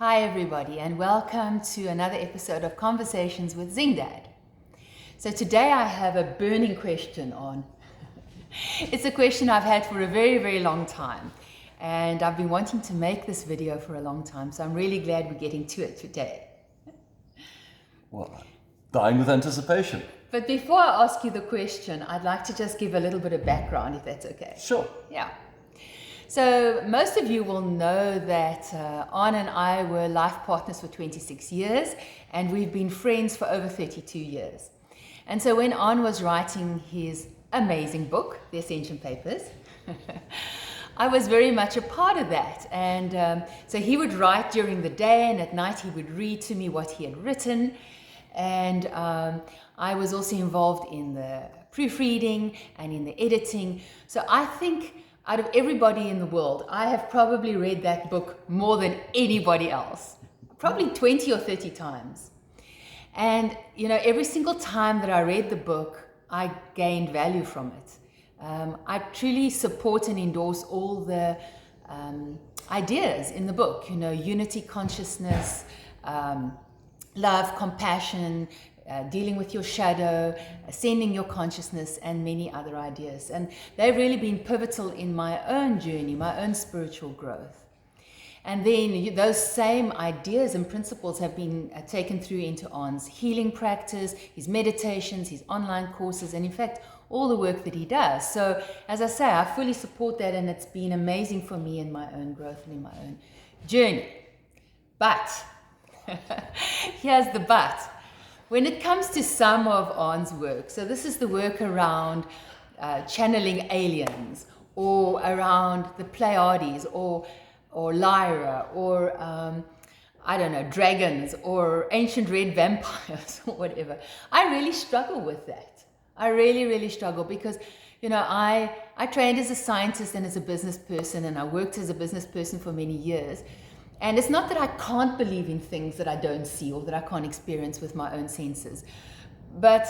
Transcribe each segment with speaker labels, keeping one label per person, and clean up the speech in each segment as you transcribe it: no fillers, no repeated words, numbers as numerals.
Speaker 1: Hi everybody, and welcome to another episode of Conversations with Zingdad. So today I have a burning question on. It's a question I've had for a very, very long time, and I've been wanting to make this video for a long time, so I'm really glad we're getting to it today.
Speaker 2: Well, dying with anticipation.
Speaker 1: But before I ask you the question, I'd like to just give a little bit of background, if that's okay.
Speaker 2: Sure.
Speaker 1: Yeah. So most of you will know that An and I were life partners for 26 years, and we've been friends for over 32 years. And so when An was writing his amazing book, The Ascension Papers, I was very much a part of that. And so he would write during the day, and at night he would read to me what he had written. And I was also involved in the proofreading and in the editing. So I think out of everybody in the world, I have probably read that book more than anybody else, probably 20 or 30 times. And, you know, every single time that I read the book, I gained value from it. I truly support and endorse all the ideas in the book, you know, unity consciousness, love, compassion, dealing with your shadow, ascending your consciousness, and many other ideas. And they've really been pivotal in my own journey, my own spiritual growth. And then those same ideas and principles have been taken through into An's healing practice, his meditations, his online courses, and in fact, all the work that he does. So as I say, I fully support that, and it's been amazing for me in my own growth and in my own journey. But, here's the but. When it comes to some of An's work, so this is the work around channeling aliens, or around the Pleiades, or Lyra, or I don't know, dragons, or ancient red vampires, or whatever. I really struggle with that. I really, really struggle because, you know, I trained as a scientist and as a business person, and I worked as a business person for many years. And it's not that I can't believe in things that I don't see or that I can't experience with my own senses. But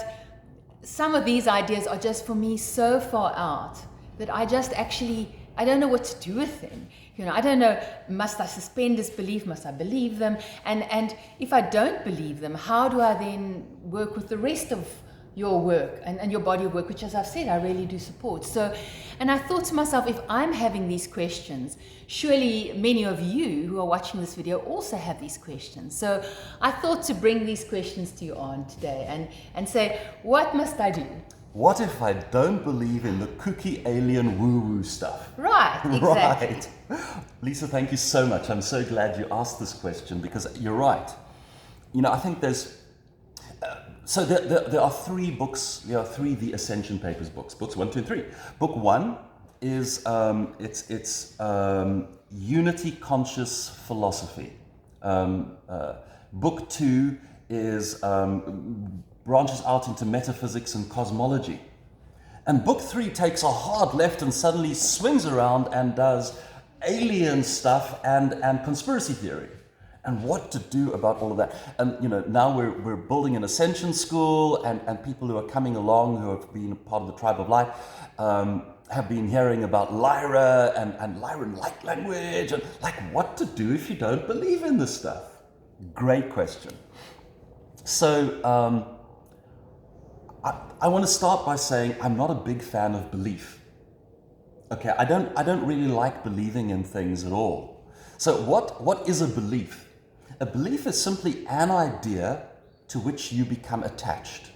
Speaker 1: some of these ideas are just for me so far out that I don't know what to do with them. You know, I don't know, must I suspend disbelief? Must I believe them? And if I don't believe them, how do I then work with the rest of your work and your body of work, which, as I've said, I really do support. So, and I thought to myself, if I'm having these questions, surely many of you who are watching this video also have these questions. So I thought to bring these questions to you on today and say, what must I do?
Speaker 2: What if I don't believe in the kooky alien woo-woo stuff?
Speaker 1: Right, exactly.
Speaker 2: Right. Lisa, thank you so much. I'm so glad you asked this question, because you're right. You know, I think there's so there are three books. There are three The Ascension Papers books. Books 1, 2, and 3. Book 1 is it's unity conscious philosophy. Book 2 is branches out into metaphysics and cosmology, and book 3 takes a hard left and suddenly swings around and does alien stuff and conspiracy theory. And what to do about all of that. And you know, now we're building an ascension school, and people who are coming along who have been part of the tribe of light have been hearing about Lyra and Lyran light language, and like what to do if you don't believe in this stuff. Great question. So I want to start by saying I'm not a big fan of belief. Okay, I don't really like believing in things at all. So what is a belief? A belief is simply an idea to which you become attached.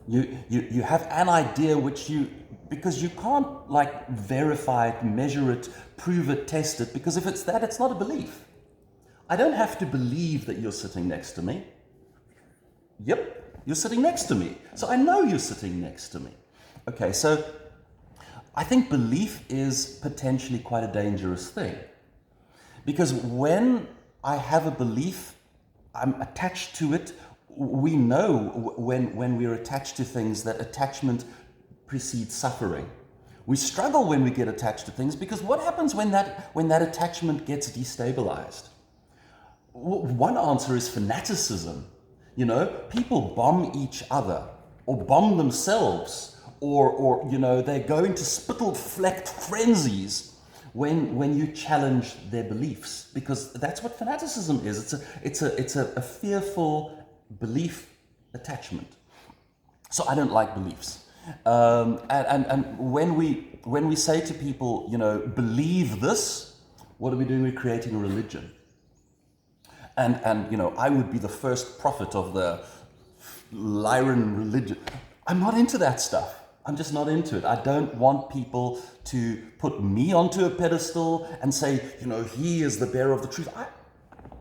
Speaker 2: You have an idea because you can't like verify it, measure it, prove it, test it, because if it's that, it's not a belief. I don't have to believe that you're sitting next to me. Yep, you're sitting next to me. So I know you're sitting next to me. Okay, so I think belief is potentially quite a dangerous thing. Because when I have a belief, I'm attached to it. We know when we're attached to things that attachment precedes suffering. We struggle when we get attached to things, because what happens when that attachment gets destabilized? One answer is fanaticism. You know, people bomb each other or bomb themselves, or you know, they go into spittle-flecked frenzies when you challenge their beliefs, because that's what fanaticism is. It's a fearful belief attachment. So I don't like beliefs. And when we say to people, believe this, what are we doing? We're creating a religion. And I would be the first prophet of the Lyran religion. I'm not into that stuff. I'm just not into it. I don't want people to put me onto a pedestal and say, he is the bearer of the truth.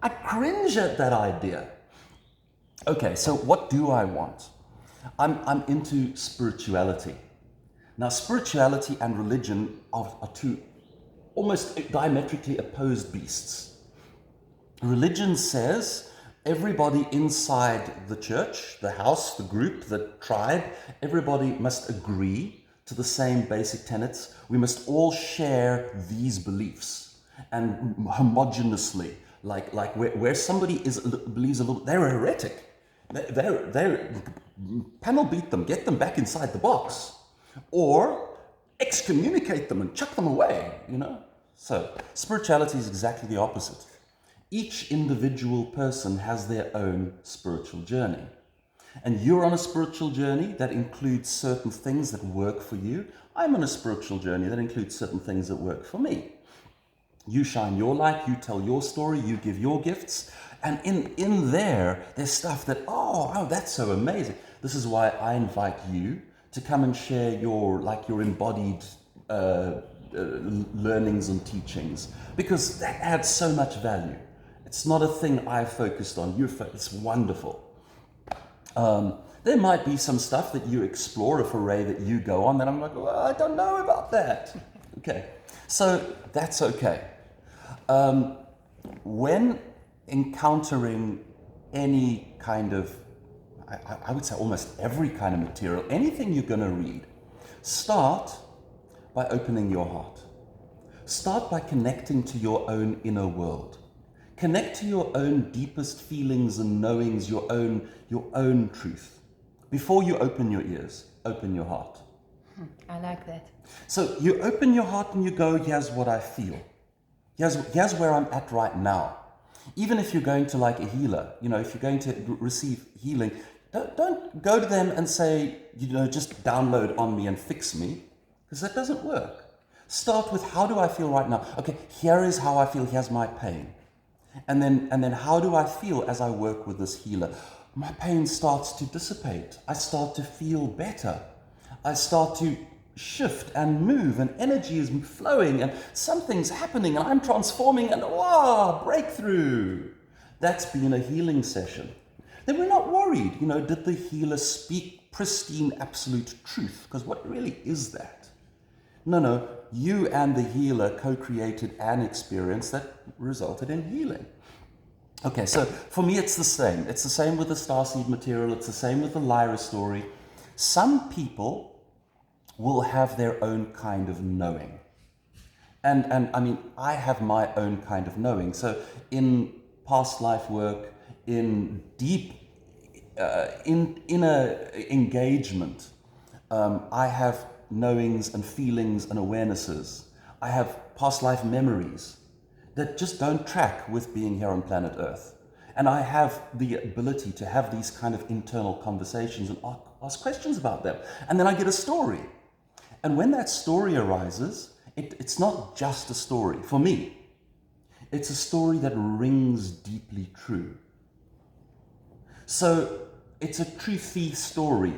Speaker 2: I cringe at that idea. Okay, so what do I want? I'm into spirituality. Now, spirituality and religion are two almost diametrically opposed beasts. Religion says everybody inside the church, the house, the group, the tribe, everybody must agree to the same basic tenets. We must all share these beliefs, and homogeneously, like where somebody believes a little, they're a heretic. They're panel beat them, get them back inside the box, or excommunicate them and chuck them away. So spirituality is exactly the opposite. Each individual person has their own spiritual journey. And you're on a spiritual journey that includes certain things that work for you. I'm on a spiritual journey that includes certain things that work for me. You shine your light, you tell your story, you give your gifts. And in there's stuff that, oh, that's so amazing. This is why I invite you to come and share your embodied learnings and teachings, because that adds so much value. It's not a thing I focused on. It's wonderful. There might be some stuff that you explore, a foray that you go on, that I'm like, well, I don't know about that. Okay, so that's okay. When encountering any kind of, I would say almost every kind of material, anything you're going to read, start by opening your heart. Start by connecting to your own inner world. Connect to your own deepest feelings and knowings, your own truth. Before you open your ears, open your heart.
Speaker 1: I like that.
Speaker 2: So you open your heart and you go, here's what I feel. Here's where I'm at right now. Even if you're going to like a healer, if you're going to receive healing, don't go to them and say, just download on me and fix me, because that doesn't work. Start with, how do I feel right now? Okay, here is how I feel, here's my pain. And then how do I feel as I work with this healer? My pain starts to dissipate. I start to feel better. I start to shift and move, and energy is flowing, and something's happening, and I'm transforming, and wow, breakthrough. That's been a healing session. Then we're not worried, did the healer speak pristine, absolute truth? Because what really is that? No, you and the healer co-created an experience that resulted in healing. Okay, so for me it's the same. It's the same with the Starseed material, it's the same with the Lyra story. Some people will have their own kind of knowing. And I mean, I have my own kind of knowing. So in past life work, in deep inner engagement, I have knowings and feelings and awarenesses. I have past life memories that just don't track with being here on planet Earth. And I have the ability to have these kind of internal conversations and ask questions about them. And then I get a story. And when that story arises, it's not just a story. For me, it's a story that rings deeply true. So it's a truthy story.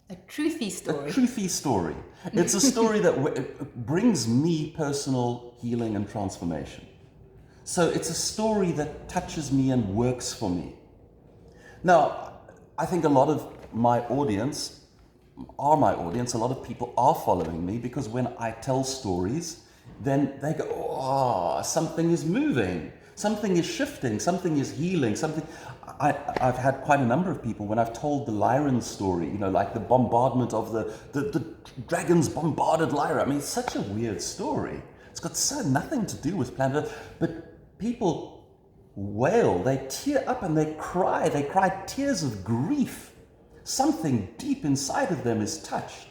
Speaker 1: A truthy story.
Speaker 2: A truthy story. It's a story that brings me personal healing and transformation. So it's a story that touches me and works for me. Now, I think a lot of my audience, a lot of people are following me, because when I tell stories, then they go, oh, something is moving, something is shifting, something is healing, something. I've had quite a number of people, when I've told the Lyran story, like the bombardment of the dragons bombarded Lyra. I mean, it's such a weird story. It's got nothing to do with planet Earth, but people wail, they tear up and they cry tears of grief. Something deep inside of them is touched.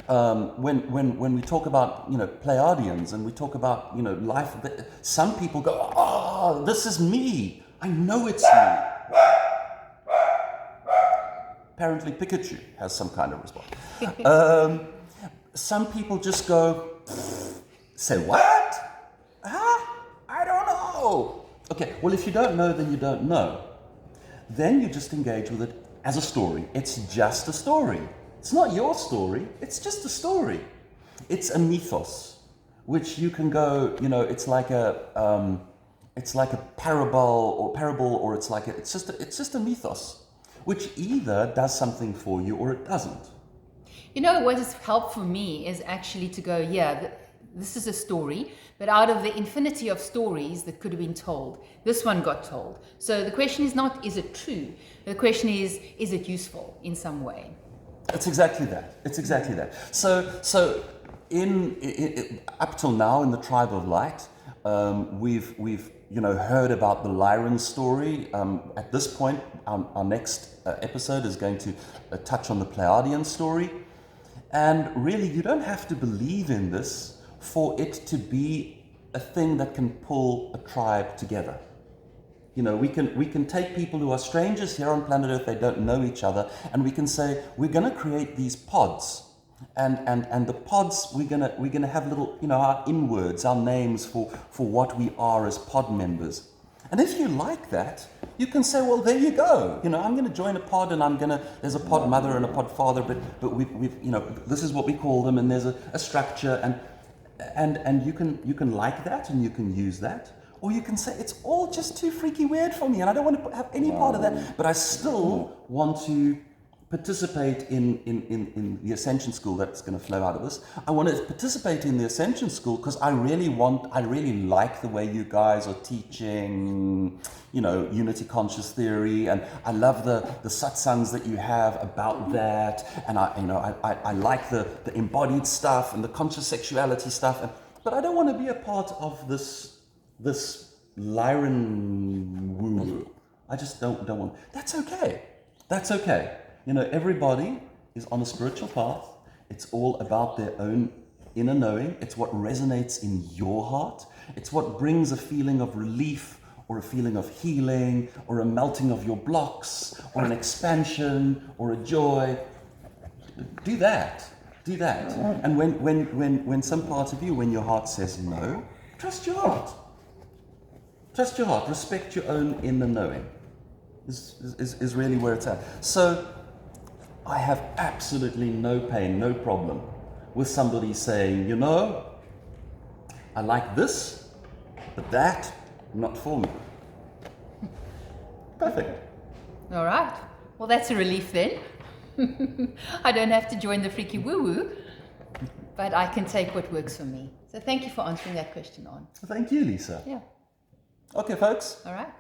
Speaker 2: when we talk about, Pleiadians, and we talk about, life, some people go, oh, this is me. I know it's me. Apparently Pikachu has some kind of response. Some people just go, say what? I don't know. Okay, well, if you don't know, then you don't know. Then you just engage with it as a story. It's just a story. It's not your story, it's just a story. It's a mythos, which you can go, it's like a parable, or it's just a mythos, which either does something for you or it doesn't.
Speaker 1: What has helped for me is actually to go, this is a story, but out of the infinity of stories that could have been told, this one got told. So the question is not, is it true? The question is it useful in some way?
Speaker 2: It's exactly that. So in up till now in the Tribe of Light, we've heard about the Lyran story. At this point, our next episode is going to touch on the Pleiadian story. And really, you don't have to believe in this for it to be a thing that can pull a tribe together. We can take people who are strangers here on planet Earth, they don't know each other, and we can say, we're going to create these pods. And the pods, we're gonna have little, our inwards, our names for what we are as pod members. And if you like that, you can say, well, there you go. I'm going to join a pod, and there's a pod mother and a pod father, but we've this is what we call them, and there's a structure, and you can like that, and you can use that. Or you can say, it's all just too freaky weird for me, and I don't want to have any part of that, but I still want to participate in the Ascension School that's going to flow out of this. I want to participate in the Ascension School because I really like the way you guys are teaching, unity conscious theory, and I love the satsangs that you have about that, and I like the embodied stuff and the conscious sexuality stuff, but I don't want to be a part of this Lyran woo. I just don't want. That's okay. Everybody is on a spiritual path. It's all about their own inner knowing. It's what resonates in your heart. It's what brings a feeling of relief, or a feeling of healing, or a melting of your blocks, or an expansion, or a joy. Do that. And when some part of you, when your heart says no, trust your heart. Respect your own inner knowing. Is really where it's at. So I have absolutely no pain, no problem with somebody saying, I like this, but that, not for me. Perfect.
Speaker 1: All right. Well, that's a relief then. I don't have to join the freaky woo-woo, but I can take what works for me. So thank you for answering that question on.
Speaker 2: Thank you, Lisa.
Speaker 1: Yeah.
Speaker 2: Okay, folks.
Speaker 1: All right.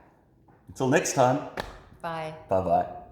Speaker 2: Until next time.
Speaker 1: Bye.
Speaker 2: Bye-bye.